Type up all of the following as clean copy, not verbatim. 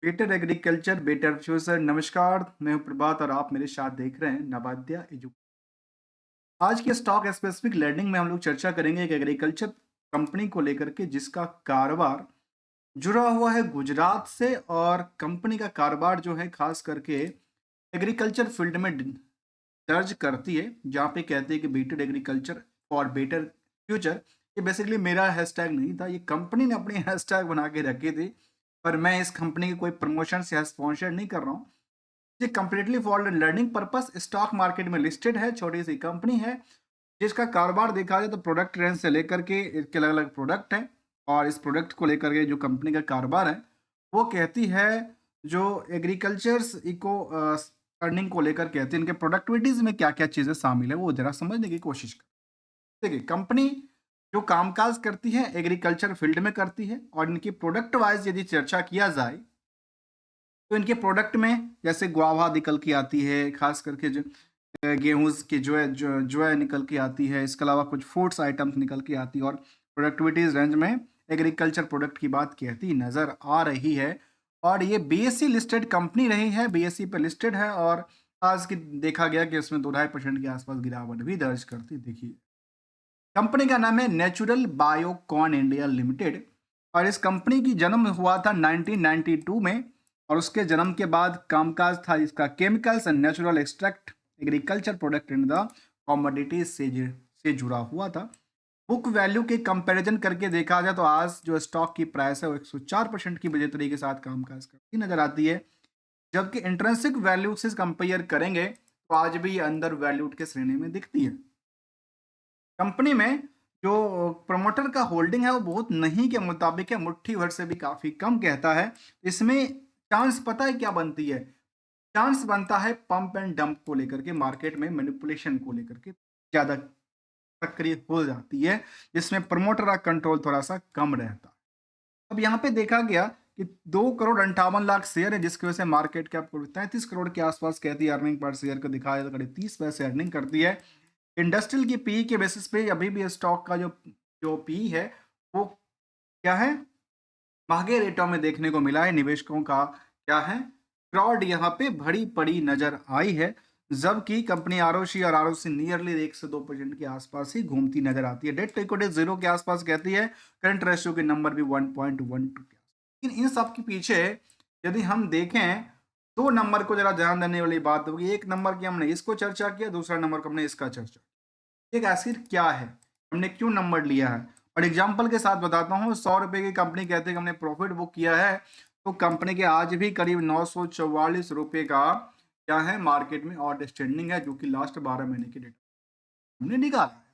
Better agriculture better future. नमस्कार, मैं हूं प्रभात और आप मेरे साथ देख रहे हैं नवाद्या एजु। आज के स्टॉक स्पेसिफिक लर्निंग में हम लोग चर्चा करेंगे एक एग्रीकल्चर कंपनी को लेकर के जिसका कारोबार जुड़ा हुआ है गुजरात से और कंपनी का कारोबार जो है खास करके एग्रीकल्चर फील्ड में दर्ज करती है, जहाँ पे कहते हैं कि better agriculture for better future. ये बेसिकली मेरा हैशटैग नहीं था, ये कंपनी ने अपनी हैशटैग बना के रखी थी। पर मैं इस कंपनी की कोई प्रमोशन या स्पॉन्सर नहीं कर रहा हूँ। ये completely for learning purpose stock market में लिस्टेड है, छोटी सी कंपनी है जिसका कारोबार देखा जाए तो प्रोडक्ट रेंज से लेकर के इसके अलग अलग प्रोडक्ट हैं। और इस प्रोडक्ट को लेकर के जो कंपनी का कारोबार है वो कहती है जो एग्रीकल्चर्स इको अर्निंग को लेकर कहती है, इनके प्रोडक्टिविटीज में क्या क्या चीज़ें शामिल है वो जरा समझने की कोशिश कर। देखिए, कंपनी जो कामकाज करती है एग्रीकल्चर फील्ड में करती है और इनकी प्रोडक्ट वाइज यदि चर्चा किया जाए तो इनके प्रोडक्ट में जैसे गुआवा निकल के आती है, खास करके जो गेहूँ की जो है निकल के आती है। इसके अलावा कुछ फूड्स आइटम्स निकल के आती है और प्रोडक्टिविटीज रेंज में एग्रीकल्चर प्रोडक्ट की बात कहती नज़र आ रही है। और ये बीएससी लिस्टेड कंपनी रही है, बीएससी पे लिस्टेड है और आज की देखा गया कि इसमें 2-2.5% के आसपास गिरावट भी दर्ज करती देखिए। कंपनी का नाम है नेचुरल बायोकॉन इंडिया लिमिटेड और इस कंपनी की जन्म हुआ था 1992 में। और उसके जन्म के बाद कामकाज था इसका chemicals and natural extract agriculture product in the commodities से जुड़ा हुआ था। बुक वैल्यू के कंपैरिजन करके देखा जाए तो आज जो स्टॉक की प्राइस है वो 104% की बजे तरीके के साथ कामकाज करती नजर आती है। जबकि इंट्रिंसिक वैल्यू से कंपेयर करेंगे तो आज भी ये अंडर वैल्यूड के श्रेणी में दिखती है। कंपनी में जो प्रमोटर का होल्डिंग है वो बहुत नहीं के मुताबिक है, मुट्ठी भर से भी काफी कम कहता है। इसमें चांस पता है क्या बनती है? चांस बनता है पंप एंड डंप को लेकर के, मार्केट में मैनिपुलेशन को लेकर के ज्यादा सक्रिय हो जाती है, जिसमें प्रमोटर का कंट्रोल थोड़ा सा कम रहता है। अब यहाँ पे देखा गया कि 2 करोड़ 58 लाख शेयर है, जिसकी वजह से मार्केट कैप 33 करोड़ के आसपास कहती है। अर्निंग पर शेयर को दिखाया तो करीब 30 पैसे अर्निंग करती है। इंडस्ट्रियल की पी के बेसिस पे अभी भी स्टॉक का जो जो पी है वो क्या है, महंगे रेटों में देखने को मिला है। निवेशकों का क्या है, क्राउड यहाँ पे भरी पड़ी नजर आई है। जबकि कंपनी आरओसी और आरओसी नियरली 1 से 2% के आसपास ही घूमती नजर आती है। डेट टू इक्विटी 0 के आसपास कहती है। करंट रेशियो के नंबर भी 1.12 के आसपास। लेकिन इन सब के पीछे यदि हम देखें, दो नंबर को जरा ध्यान देने वाली बात होगी। एक नंबर की हमने इसको चर्चा किया, दूसरा नंबर को हमने इसका चर्चा। एक आखिर क्या है, हमने क्यों नंबर लिया है और एग्जांपल के साथ बताता हूँ। 100 रुपए की कंपनी कहते हैं कि हमने प्रॉफिट बुक किया है, तो कंपनी के आज भी करीब 944 रुपए का क्या है मार्केट में आउटस्टैंडिंग है, जो कि लास्ट 12 महीने के डेटा हमने निकाला है।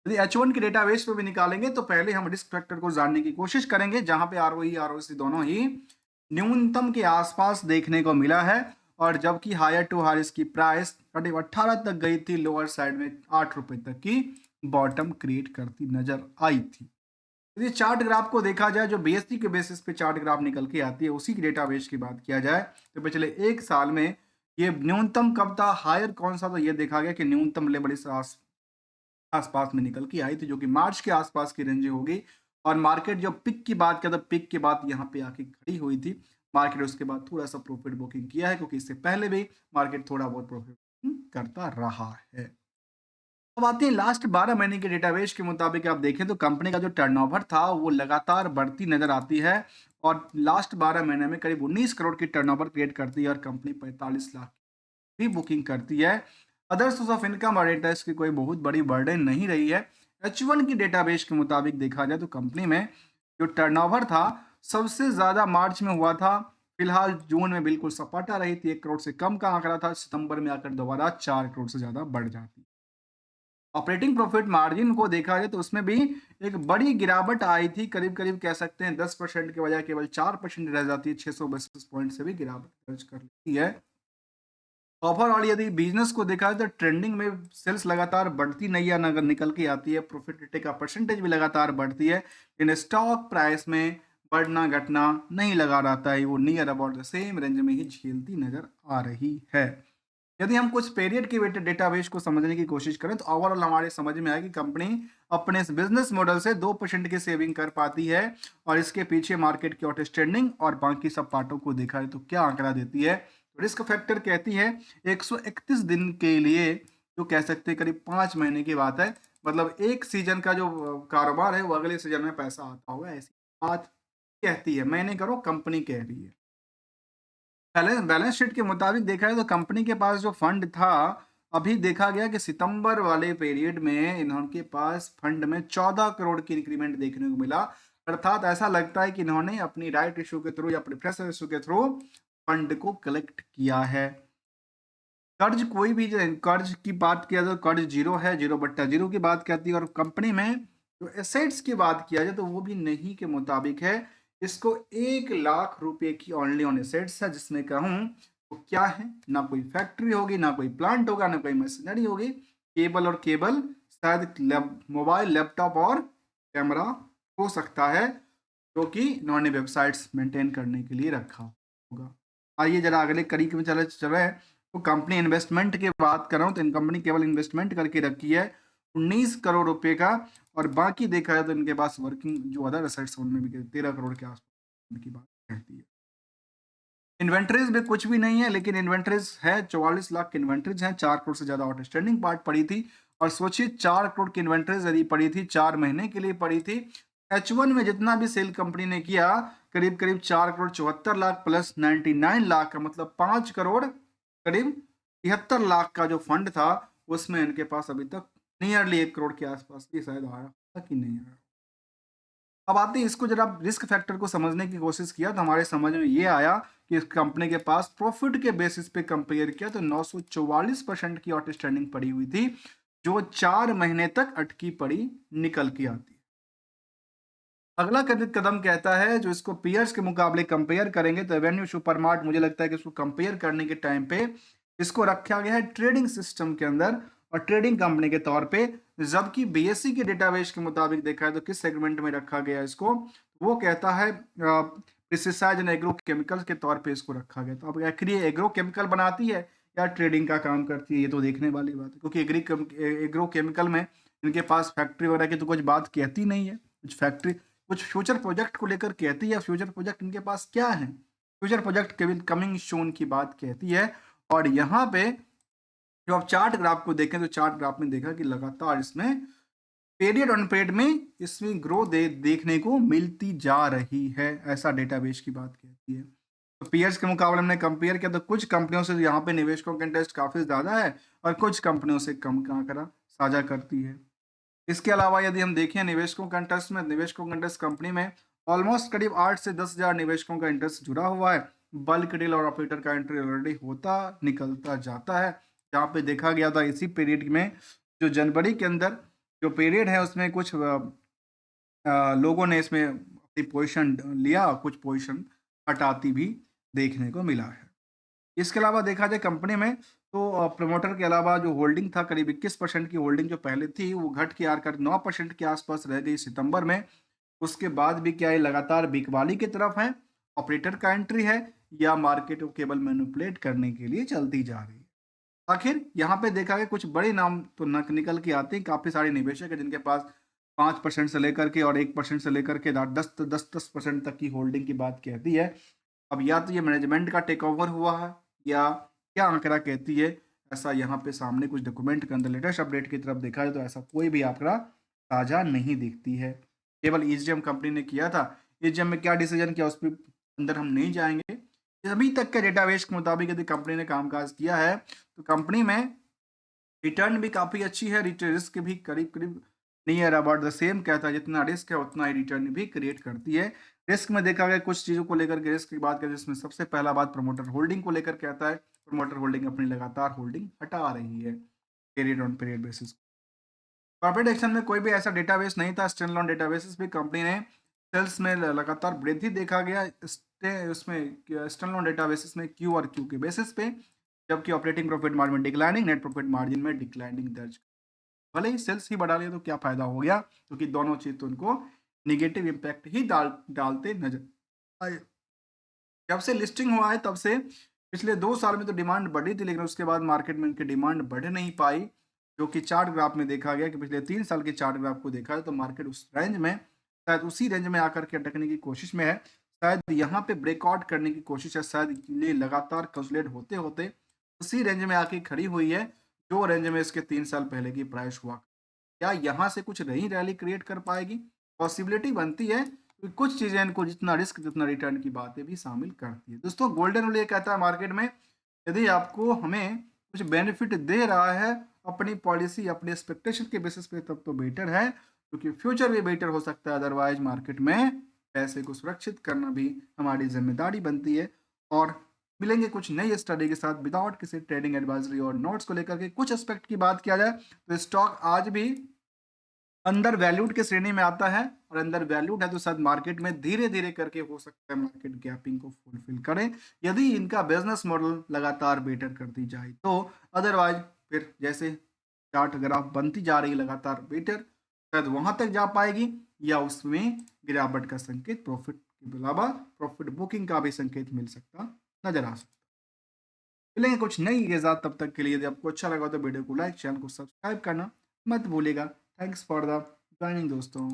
यदि H1 के डेटाबेस पे भी निकालेंगे तो पहले हम रिस्क फैक्टर को जानने की कोशिश करेंगे, जहां पे आरओई आरओसी दोनों ही न्यूनतम के आसपास देखने को मिला है। और जबकि हायर टू हायर इसकी प्राइस करीब 18 तक गई थी, लोअर साइड में 8 रुपए तक की बॉटम क्रिएट करती नजर आई थी। यदि चार्ट ग्राफ को देखा जाए, जो बीएससी के बेसिस पे चार्ट ग्राफ निकल के आती है, उसी की डेटाबेस की बात किया जाए तो पिछले एक साल में ये न्यूनतम कब था, हायर कौन सा, तो ये देखा गया कि न्यूनतम लेवल इस आसपास में निकल के आई थी, जो कि मार्च के आसपास की रेंज होगी। और मार्केट जब पिक की बात किया तो पिक के बाद यहाँ पे आके खड़ी हुई थी मार्केट। उसके बाद थोड़ा सा प्रॉफिट बुकिंग किया है, क्योंकि इससे पहले भी मार्केट थोड़ा बहुत प्रॉफिट करता रहा है। अब आते हैं लास्ट 12 महीने के डेटाबेस के मुताबिक आप देखें तो कंपनी का जो टर्नओवर था वो लगातार बढ़ती नजर आती है। और लास्ट 12 महीने में करीब 19 करोड़ की टर्नओवर क्रिएट करती है और कंपनी 45 लाख भी बुकिंग करती है। अदर सोर्स ऑफ इनकम और इंटरेस्ट की कोई बहुत बड़ी बर्डन नहीं रही है। H1 की डेटाबेस के मुताबिक देखा जाए तो कंपनी में जो टर्नओवर था सबसे ज्यादा मार्च में हुआ था। फिलहाल जून में बिल्कुल सपाटा रही थी, 1 करोड़ से कम का आंकड़ा था। सितंबर में आकर दोबारा 4 करोड़ से ज्यादा बढ़ जाती। ऑपरेटिंग प्रॉफिट मार्जिन को देखा जाए तो उसमें भी एक बड़ी गिरावट आई थी, करीब करीब कह सकते हैं 10% के बजाय केवल 4% रह जाती है। 600 बेसिस पॉइंट से भी गिरावट दर्ज कर लेती है। ओवरऑल यदि बिजनेस को देखा जाए तो ट्रेंडिंग में सेल्स लगातार बढ़ती नैया नगर निकल के आती है, प्रॉफिटिलिटी का परसेंटेज भी लगातार बढ़ती है। इन स्टॉक प्राइस में बढ़ना घटना नहीं लगा रहता है, वो near about the same range में ही झेलती नजर आ रही है। यदि हम कुछ पीरियड के डेटाबेस को समझने की कोशिश करें तो ओवरऑल हमारे समझ में आया कि कंपनी अपने इस बिजनेस मॉडल से 2% की सेविंग कर पाती है, और इसके पीछे मार्केट की आउटस्टैंडिंग और बाकी सब पार्टों को देखा है तो क्या आंकड़ा देती है। रिस्क फैक्टर कहती है 131 दिन के लिए, जो कह सकते हैं करीब 5 महीने की बात है, मतलब एक सीजन का जो कारोबार है वो अगले सीजन में पैसा आता होगा, ऐसी बात कहती है। मैं नहीं कह रहा हूँ, कंपनी कह रही है। बैलेंस बैलेंस शीट के मुताबिक देखा है तो कंपनी के पास जो फंड था, अभी देखा गया कि सितंबर वाले पीरियड में इन्होंने पास फंड में 14 करोड़ की इंक्रीमेंट देखने को मिला। अर्थात ऐसा लगता है कि इन्होंने अपनी राइट इशू के थ्रू या प्रेफरेंस इशू के थ्रू फंड को कलेक्ट किया है। कर्ज कोई भी कर्ज की बात किया जाए तो कर्ज जीरो है, 0/0 की बात कहती है। और कंपनी में जो एसेट्स की बात किया जाए तो वो भी नहीं के मुताबिक है। इसको 1 लाख रुपए की ओनली ऑन एसेट्स है, जिसमें कहूँ वो क्या है, ना कोई फैक्ट्री होगी, ना कोई प्लांट होगा, ना कोई मशीनरी होगी। केबल और केबल शायद मोबाइल, लैपटॉप और कैमरा हो सकता है, जो कि इन्होंने वेबसाइट्स मेंटेन करने के लिए रखा होगा। आइए जरा अगले कड़ी में चले चले। तो कंपनी इन्वेस्टमेंट की बात कर रहा हूँ तो इन कंपनी केवल इन्वेस्टमेंट करके रखी है 19 करोड़ रुपए का, और बाकी देखा जाए तो इनके पास वर्किंग जो अदर एसेट्स उनमें भी 13 करोड़ के आसपास इनकी बात रहती है। इन्वेंटरीज भी कुछ भी नहीं है, लेकिन इन्वेंटरीज है 44 लाख की इन्वेंटरीज है, 4 करोड़ से ज्यादा आउटस्टैंडिंग पार्ट पड़ी थी। और सोचिए 4 करोड़ की इन्वेंटरीज यदि पड़ी थी, 4 महीने के लिए पड़ी थी। H1 में जितना भी सेल कंपनी ने किया, करीब करीब 4 करोड़ 74 लाख प्लस 99 लाख का, मतलब 5 करोड़ करीब 73 लाख का जो फंड था, उसमें इनके पास अभी तक नियरली 1 करोड़ के आसपास भी शायद आया था कि नहीं आया। अब आते हैं इसको, जरा रिस्क फैक्टर को समझने की कोशिश किया तो हमारे समझ में ये आया कि इस कंपनी के पास प्रॉफिट के बेसिस पे कंपेयर किया तो 944% की आउटस्टैंडिंग पड़ी हुई थी, जो 4 महीने तक अटकी पड़ी निकल के आती है। अगला कदम कहता है, जो इसको पीयर्स के मुकाबले कंपेयर करेंगे तो एवेन्यू सुपरमार्ट, मुझे लगता है कि इसको कंपेयर करने के टाइम पे इसको रखा गया है ट्रेडिंग सिस्टम के अंदर और ट्रेडिंग कंपनी के तौर पे। जबकि बीएससी के डेटाबेस के मुताबिक देखा है तो किस सेगमेंट में रखा गया इसको, वो कहता है पेस्टिसाइड एंड एग्रो केमिकल्स के तौर पे इसको रखा गया। तो अब आखिर ये एग्रो केमिकल बनाती है या ट्रेडिंग का काम करती है, ये तो देखने वाली बात है, क्योंकि एग्रो केमिकल में इनके पास फैक्ट्री वगैरह की तो कुछ बात कहती नहीं है। कुछ फैक्ट्री, कुछ फ्यूचर प्रोजेक्ट को लेकर कहती है, फ्यूचर प्रोजेक्ट इनके पास क्या है, फ्यूचर प्रोजेक्ट केवल कमिंग सून की बात कहती है। और यहाँ पे जो आप चार्ट ग्राफ को देखें तो चार्ट ग्राफ में देखा कि लगातार इसमें पीरियड ऑन पीरियड में इसमें ग्रोथ देखने को मिलती जा रही है, ऐसा डेटाबेस की बात कहती है। तो पीयर्स के मुकाबले हमने कंपेयर किया तो कुछ कंपनियों से यहाँ पे निवेशकों का इंटरेस्ट काफी ज्यादा है और कुछ कंपनियों से कम का आंकड़ा साझा करती है। इसके अलावा यदि हम देखें निवेशकों का इंटरेस्ट में, निवेशकों का इंटरेस्ट कंपनी में ऑलमोस्ट करीब 8 से 10 हजार निवेशकों का इंटरेस्ट जुड़ा हुआ है। बल्क डील और ऑपरेटर का एंट्री ऑलरेडी होता निकलता जाता है। जहाँ पे देखा गया था इसी पीरियड में, जो जनवरी के अंदर जो पीरियड है उसमें कुछ लोगों ने इसमें अपनी पोजीशन लिया, कुछ पोजीशन हटाती भी देखने को मिला है। इसके अलावा देखा जाए कंपनी में तो प्रमोटर के अलावा जो होल्डिंग था, करीब 21% की होल्डिंग जो पहले थी वो घट के आकर 9% के आसपास रह गई सितंबर में। उसके बाद भी क्या है, लगातार बिकवाली की तरफ है, ऑपरेटर का एंट्री है, या मार्केट को केवल मैनिपुलेट करने के लिए चलती जा रही है। आखिर यहाँ पे देखा गया कुछ बड़े नाम तो निकल के आते हैं, काफी सारे निवेशक है जिनके पास 5% से लेकर के और 1% से लेकर के 10% तक की होल्डिंग की बात कहती है। अब या तो ये मैनेजमेंट का टेक ओवर हुआ है या क्या आंकड़ा कहती है, ऐसा यहाँ पे सामने कुछ डॉक्यूमेंट के अंदर लेटेस्ट अपडेट की तरफ देखा जाए तो ऐसा कोई भी आंकड़ा ताजा नहीं दिखती है। केवल ईजीएम कंपनी ने किया था, ईजीएम में क्या डिसीजन किया उस पर अंदर हम नहीं जाएंगे। अभी तक के डेटाबेस के मुताबिक यदि कंपनी ने कामकाज किया है तो कंपनी में रिटर्न भी काफी अच्छी है, रिस्क भी करीब करीब नियर अबाउट द सेम कहता है, जितना रिस्क है उतना ही रिटर्न भी क्रिएट करती है। रिस्क में देखा गया कुछ चीजों को लेकर के रिस्क की बात करें, जिसमें सबसे पहला बात प्रमोटर होल्डिंग को लेकर कहता है। प्रमोटर होल्डिंग अपनी लगातार होल्डिंग हटा रही है period on period basis. Corporate action में कोई भी ऐसा डेटाबेस नहीं था, स्टैंड अलोन डेटाबेस भी कंपनी ने सेल्स में लगातार वृद्धि देखा गया उसमें स्टैंड अलोन डेटाबेस में क्यू और क्यू के बेसिस पे, जबकि ऑपरेटिंग प्रॉफिट मार्जिन में डिक्लाइनिंग, नेट प्रॉफिट मार्जिन में डिक्लाइनिंग दर्ज। भले ही सेल्स ही बढ़ा लिया तो क्या फायदा हो गया, क्योंकि दोनों चीज तो उनको निगेटिव इम्पैक्ट ही डालते नजर आए। जब से लिस्टिंग हुआ है तब से पिछले 2 साल में तो डिमांड बढ़ी थी, लेकिन उसके बाद मार्केट में इनकी डिमांड बढ़ नहीं पाई, जो कि चार्ट ग्राफ में देखा गया कि पिछले 3 साल के चार्ट ग्राफ को देखा जाए तो मार्केट उस रेंज में, शायद उसी रेंज में आकर के अटकने की कोशिश में है। शायद यहाँ पे ब्रेकआउट करने की कोशिश है, शायद ये लगातार कंसोलिडेट होते-होते उसी रेंज में आके खड़ी हुई है, जो रेंज में इसके 3 साल पहले की प्राइस हुआ। क्या यहाँ से कुछ नई रैली क्रिएट कर पाएगी? पॉसिबिलिटी बनती है, क्योंकि कुछ चीज़ें इनको जितना रिस्क जितना रिटर्न की बातें भी शामिल करती है। दोस्तों, गोल्डन रूल ये कहता है मार्केट में, यदि आपको हमें कुछ बेनिफिट दे रहा है अपनी पॉलिसी अपनी एक्सपेक्टेशन के बेसिस पे, तब तो बेटर है, क्योंकि फ्यूचर भी बेटर हो सकता है। अदरवाइज मार्केट में पैसे को सुरक्षित करना भी हमारी जिम्मेदारी बनती है। और मिलेंगे कुछ नई स्टडी के साथ विदाउट किसी ट्रेडिंग एडवाइजरी और नोट्स को लेकर के। कुछ एस्पेक्ट की बात किया जाए तो स्टॉक आज भी अंडर वैल्यूड के श्रेणी में आता है, और अंडर वैल्यूड है तो शायद मार्केट में धीरे धीरे करके हो सकता है मार्केट गैपिंग को फुलफिल करें, यदि इनका बिजनेस मॉडल लगातार बेटर करती जाए तो। अदरवाइज फिर जैसे चार्ट ग्राफ बनती जा रही है लगातार बेटर, शायद वहां तक जा पाएगी, या उसमें गिरावट का संकेत प्रॉफिट के अलावा प्रॉफिट बुकिंग का भी संकेत मिल सकता नजर आ सकता। मिलेंगे कुछ नई के साथ, तब तक के लिए यदि आपको अच्छा लगा तो वीडियो को लाइक, चैनल को सब्सक्राइब करना मत भूलिएगा। थैंक्स फॉर द ज्वाइनिंग दोस्तों।